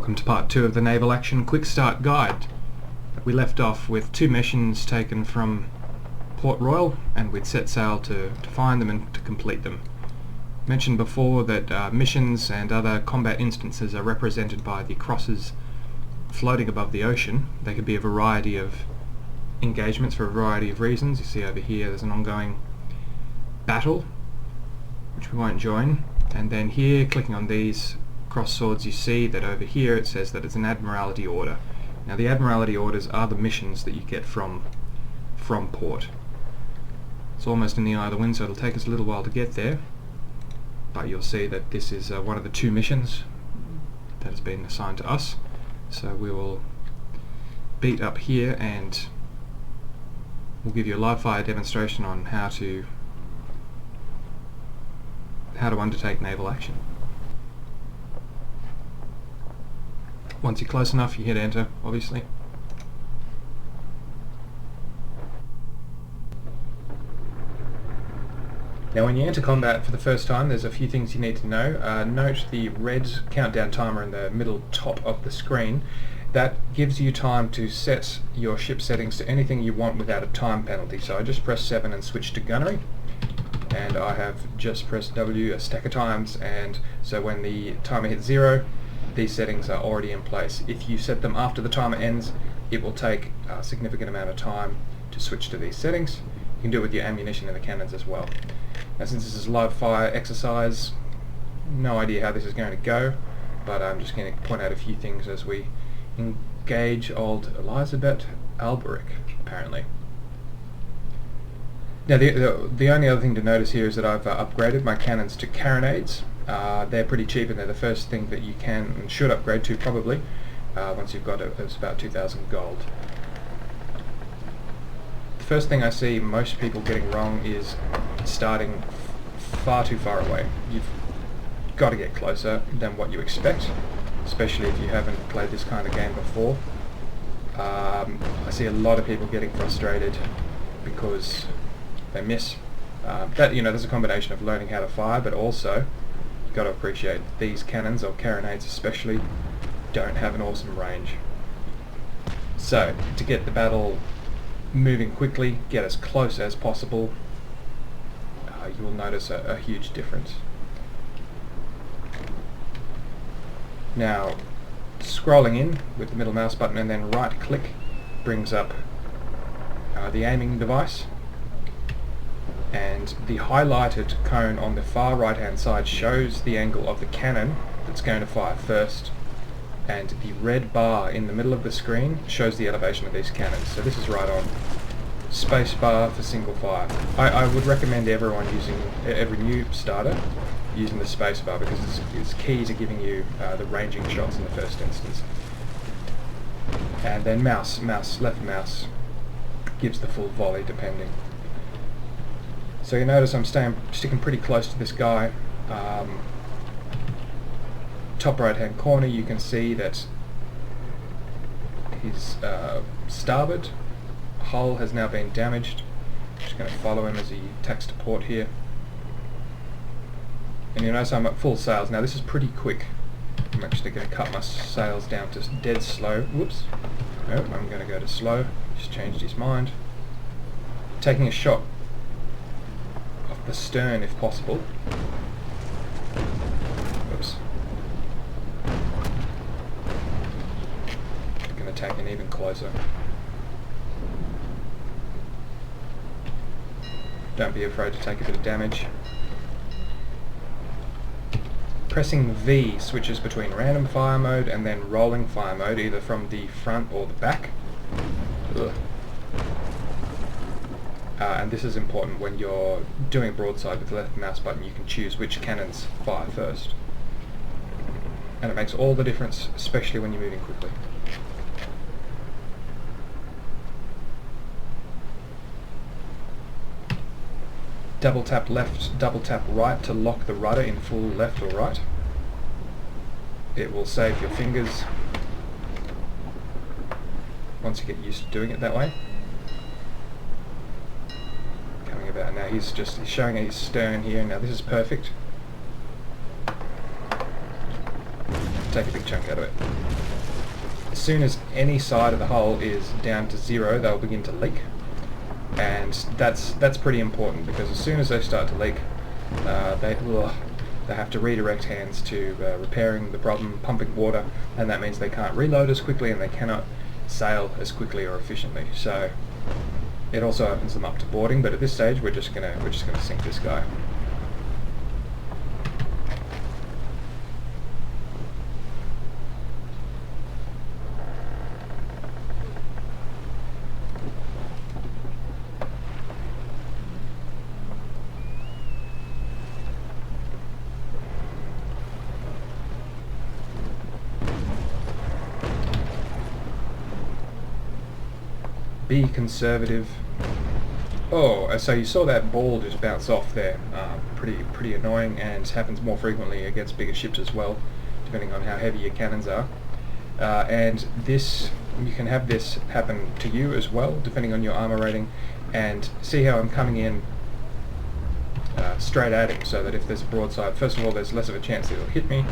Welcome to part 2 of the Naval Action Quickstart Guide. We left off with 2 missions taken from Port Royal, and we'd set sail to find them and to complete them. Mentioned before that missions and other combat instances are represented by the crosses floating above the ocean. They could be a variety of engagements for a variety of reasons. You see over here there's an ongoing battle, which we won't join, and then here, clicking on these cross swords, you see that over here it says that it's an Admiralty Order. Now the Admiralty Orders are the missions that you get from port. It's almost in the eye of the wind, so it'll take us a little while to get there, but you'll see that this is one of the 2 missions that has been assigned to us. So we will beat up here and we'll give you a live fire demonstration on how to undertake naval action. Once you're close enough, you hit enter, obviously. Now when you enter combat for the first time, there's a few things you need to know. Note the red countdown timer in the middle top of the screen. That gives you time to set your ship settings to anything you want without a time penalty. So I just press 7 and switch to gunnery, and I have just pressed W a stack of times, and so when the timer hits 0, these settings are already in place. If you set them after the timer ends, it will take a significant amount of time to switch to these settings. You can do it with your ammunition and the cannons as well. Now since this is live fire exercise, no idea how this is going to go, but I'm just going to point out a few things as we engage old Elizabeth Alberic, apparently. Now the only other thing to notice here is that I've upgraded my cannons to carronades. They're pretty cheap, and they're the first thing that you can and should upgrade to, probably, once you've got it's about 2,000 gold. The first thing I see most people getting wrong is starting far too far away. You've got to get closer than what you expect, especially if you haven't played this kind of game before. I see a lot of people getting frustrated because they miss. There's a combination of learning how to fire, but also you've got to appreciate these cannons, or carronades especially, don't have an awesome range. So to get the battle moving quickly, get as close as possible, you will notice a huge difference. Now scrolling in with the middle mouse button and then right click brings up the aiming device, and the highlighted cone on the far right hand side shows the angle of the cannon that's going to fire first, and the red bar in the middle of the screen shows the elevation of these cannons. So this is right on. Space bar for single fire. I would recommend everyone every new starter using the space bar, because it's key to giving you the ranging shots in the first instance. And then left mouse gives the full volley depending. So you notice I'm sticking pretty close to this guy. Top right hand corner, you can see that his starboard hull has now been damaged. I'm just going to follow him as he tacks to port here. And you notice I'm at full sails. Now this is pretty quick. I'm actually going to cut my sails down to dead slow. Whoops. No, I'm going to go to slow. Just changed his mind. Taking a shot off the stern if possible. Oops. I'm going to take in even closer. Don't be afraid to take a bit of damage. Pressing V switches between random fire mode and then rolling fire mode, either from the front or the back. And this is important when you're doing a broadside with the left mouse button. You can choose which cannons fire first, and it makes all the difference, especially when you're moving quickly. Double tap left, double tap right to lock the rudder in full left or right. It will save your fingers once you get used to doing it that way. Coming about now, he's showing his stern here. Now this is perfect. Take a big chunk out of it. soon as any side of the hull is down to 0, they'll begin to leak, and that's pretty important, because as soon as they start to leak, they have to redirect hands to repairing the problem, pumping water, and that means they can't reload as quickly and they cannot sail as quickly or efficiently. So it also opens them up to boarding, but at this stage we're just gonna sink this guy. Be conservative. Oh, so you saw that ball just bounce off there. Pretty annoying, and happens more frequently against bigger ships as well, depending on how heavy your cannons are. And this, you can have this happen to you as well, depending on your armor rating. And see how I'm coming in straight at him, so that if there's a broadside, first of all, there's less of a chance that it'll hit me.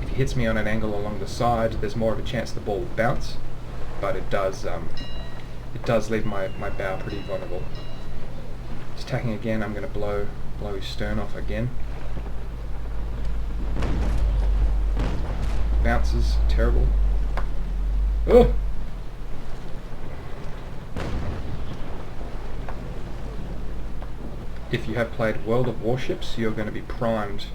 If he hits me on an angle along the side, there's more of a chance the ball will bounce, but it does leave my bow pretty vulnerable. He's tacking again. I'm going to blow his stern off again. Bounces, terrible. Oh! If you have played World of Warships, you're going to be primed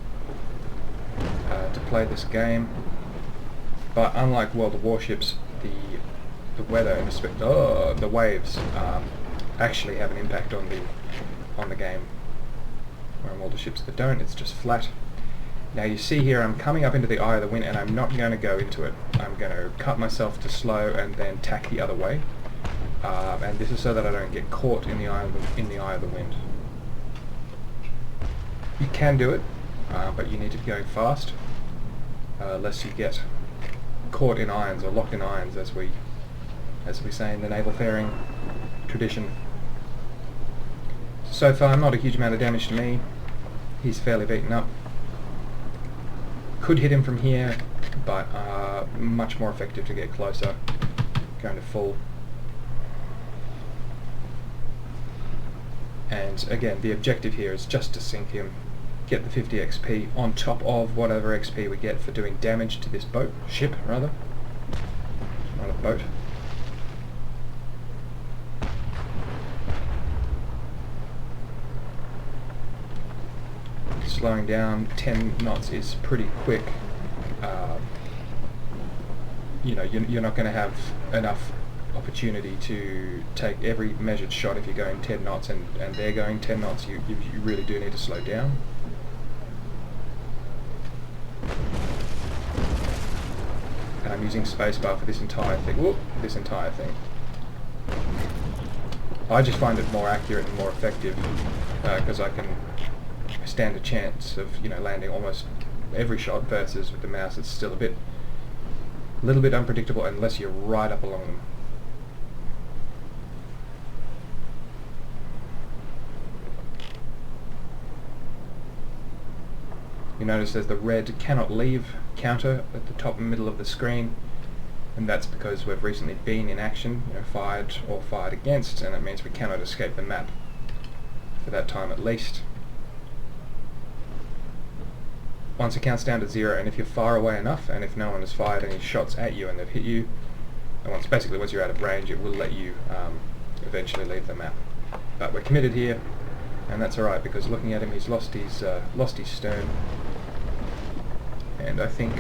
to play this game. But unlike World of Warships, the weather and the waves actually have an impact on the game. Where on all the ships that don't, it's just flat. Now you see here I'm coming up into the eye of the wind, and I'm not going to go into it. I'm going to cut myself to slow and then tack the other way. And this is so that I don't get caught in the eye of the wind. You can do it, but you need to be going fast, lest you get caught in irons, or locked in irons, as we say in the naval faring tradition. So far, not a huge amount of damage to me. He's fairly beaten up. Could hit him from here, but much more effective to get closer, going to full. And again, the objective here is just to sink him, get the 50 XP on top of whatever XP we get for doing damage to this ship rather. Not a boat. Slowing down 10 knots is pretty quick. You know, you're not going to have enough opportunity to take every measured shot if you're going 10 knots and they're going 10 knots. You really do need to slow down. And I'm using spacebar for this entire thing. Whoop, this entire thing. I just find it more accurate and more effective because I can stand a chance of, you know, landing almost every shot, versus with the mouse it's still a little bit unpredictable unless you're right up along them. You notice there's the red cannot leave counter at the top and middle of the screen, and that's because we've recently been in action, you know, fired or fired against, and that means we cannot escape the map for that time at least. Once it counts down to 0, and if you're far away enough, and if no one has fired any shots at you and they've hit you, and once you're out of range, it will let you eventually leave the map. But we're committed here, and that's alright, because looking at him, he's lost his stern, and I think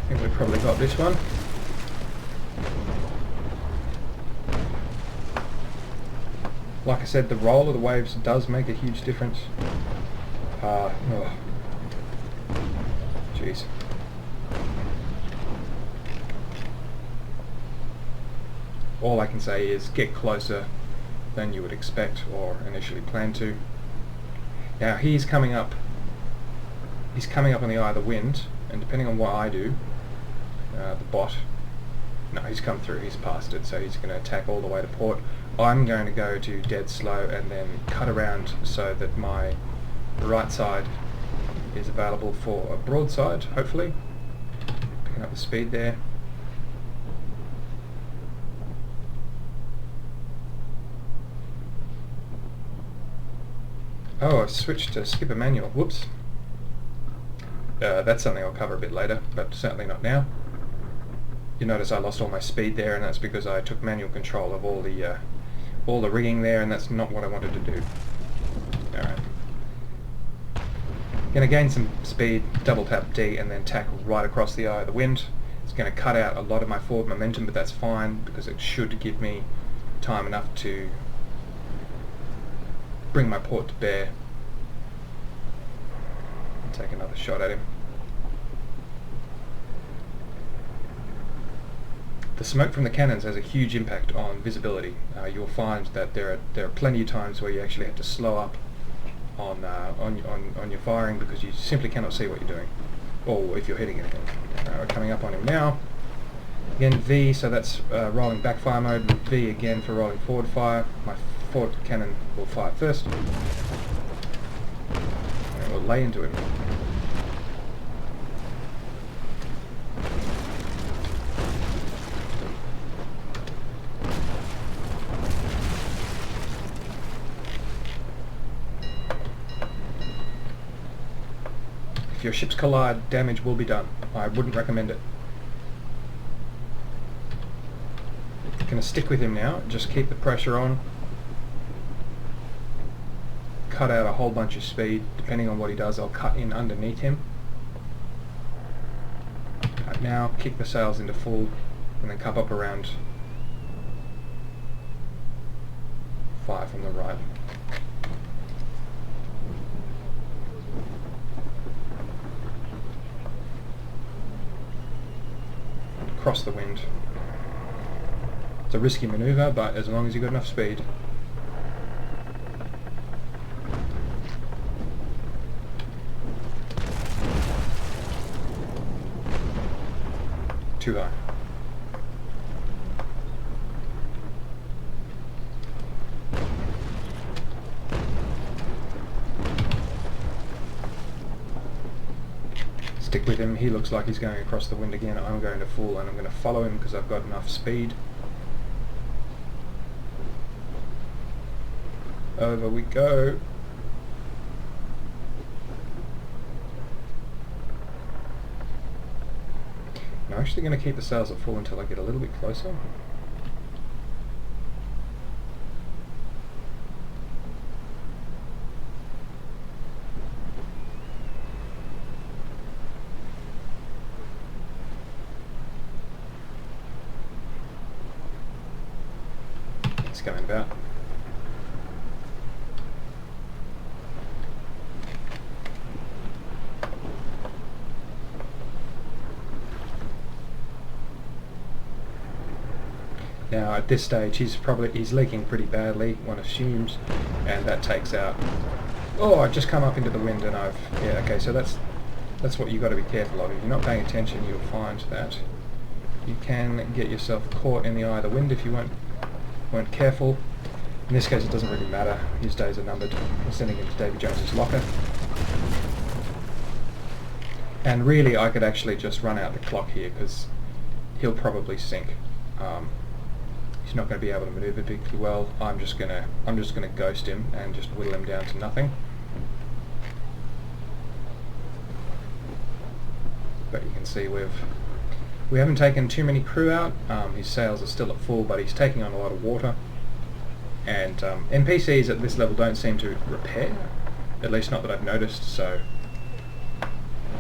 we've probably got this one. Like I said, the roll of the waves does make a huge difference. Jeez. All I can say is get closer than you would expect or initially plan to. Now he's coming up on the eye of the wind, and depending on what I do, the bot, no, he's come through, he's passed it, so he's going to attack all the way to port. I'm going to go to dead slow and then cut around so that my right side is available for a broadside, hopefully. Picking up the speed there. Oh, I've switched to skipper manual. Whoops. That's something I'll cover a bit later, but certainly not now. You notice I lost all my speed there, and that's because I took manual control of all the rigging there, and that's not what I wanted to do. Alright. Going to gain some speed, double tap D, and then tack right across the eye of the wind. It's going to cut out a lot of my forward momentum, but that's fine because it should give me time enough to bring my port to bear and take another shot at him. The smoke from the cannons has a huge impact on visibility. You'll find that there are plenty of times where you actually have to slow up on your firing because you simply cannot see what you're doing, or if you're hitting anything. We're coming up on him now. Again V, so that's rolling back fire mode, and V again for rolling forward fire. My forward cannon will fire first, and we'll lay into him. If your ships collide, damage will be done. I wouldn't recommend it. Going to stick with him now, just keep the pressure on. Cut out a whole bunch of speed. Depending on what he does, I'll cut in underneath him. Now kick the sails into full and then cup up around 5 from the right. Cross the wind. It's a risky manoeuvre, but as long as you've got enough speed. Too high. Stick with him. He looks like he's going across the wind again. I'm going to full, and I'm going to follow him because I've got enough speed. Over we go. I'm actually going to keep the sails at full until I get a little bit closer. It's going about. Now at this stage he's leaking pretty badly, one assumes, and that takes out. Oh, I've just come up into the wind and okay, so that's what you've got to be careful of. If you're not paying attention, you'll find that you can get yourself caught in the eye of the wind if you weren't careful. In this case it doesn't really matter, his days are numbered. I'm sending him to Davy Jones's locker. And really I could actually just run out the clock here because he'll probably sink. He's not going to be able to maneuver particularly well. I'm just gonna ghost him and just whittle him down to nothing. But you can see we haven't taken too many crew out. His sails are still at full, but he's taking on a lot of water. And NPCs at this level don't seem to repair, at least not that I've noticed. So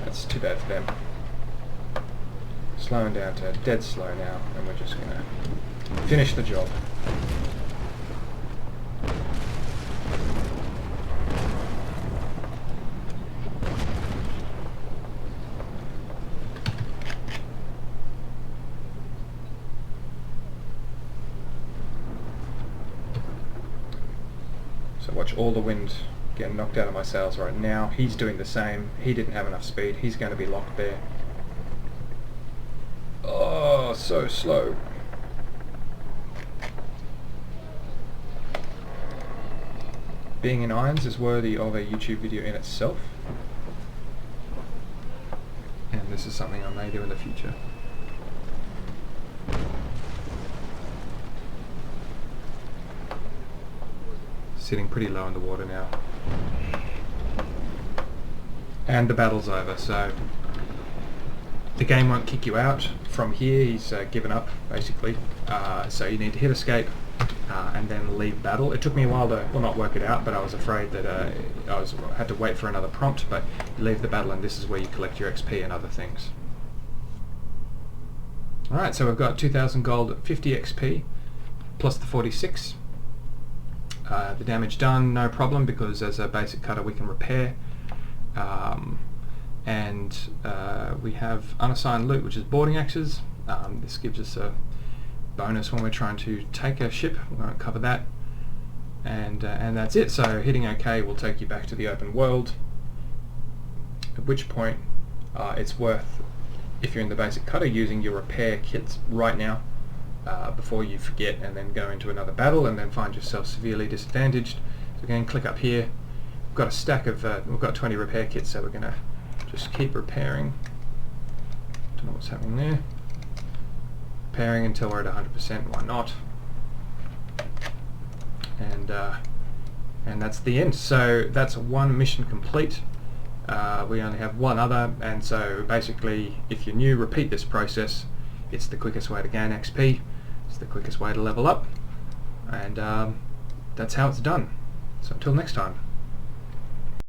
that's too bad for them. Slowing down to dead slow now, and we're just gonna finish the job. So watch all the wind get knocked out of my sails right now. He's doing the same. He didn't have enough speed. He's going to be locked there. Oh, so slow. Being in irons is worthy of a YouTube video in itself, and this is something I may do in the future. Sitting pretty low in the water now. and the battle's over. So the game won't kick you out from here. He's given up, basically. So you need to hit escape and then leave battle. It took me a while to, well, not work it out, but I was afraid that I had to wait for another prompt. But you leave the battle, and this is where you collect your XP and other things. Alright, so we've got 2,000 gold, 50 XP, plus the 46. The damage done, no problem, because as a basic cutter we can repair. And we have unassigned loot, which is boarding axes. This gives us a bonus when we're trying to take a ship. We won't cover that. And that's it. So hitting OK will take you back to the open world, at which point it's worth, if you're in the basic cutter, using your repair kits right now before you forget and then go into another battle and then find yourself severely disadvantaged. So again, click up here. We've got a stack of, we've got 20 repair kits, so we're going to just keep repairing. Don't know what's happening there. Repairing until we're at 100%, why not? And that's the end. So that's one mission complete. We only have one other, and so basically, if you're new, repeat this process. It's the quickest way to gain XP. It's the quickest way to level up, and that's how it's done. So until next time.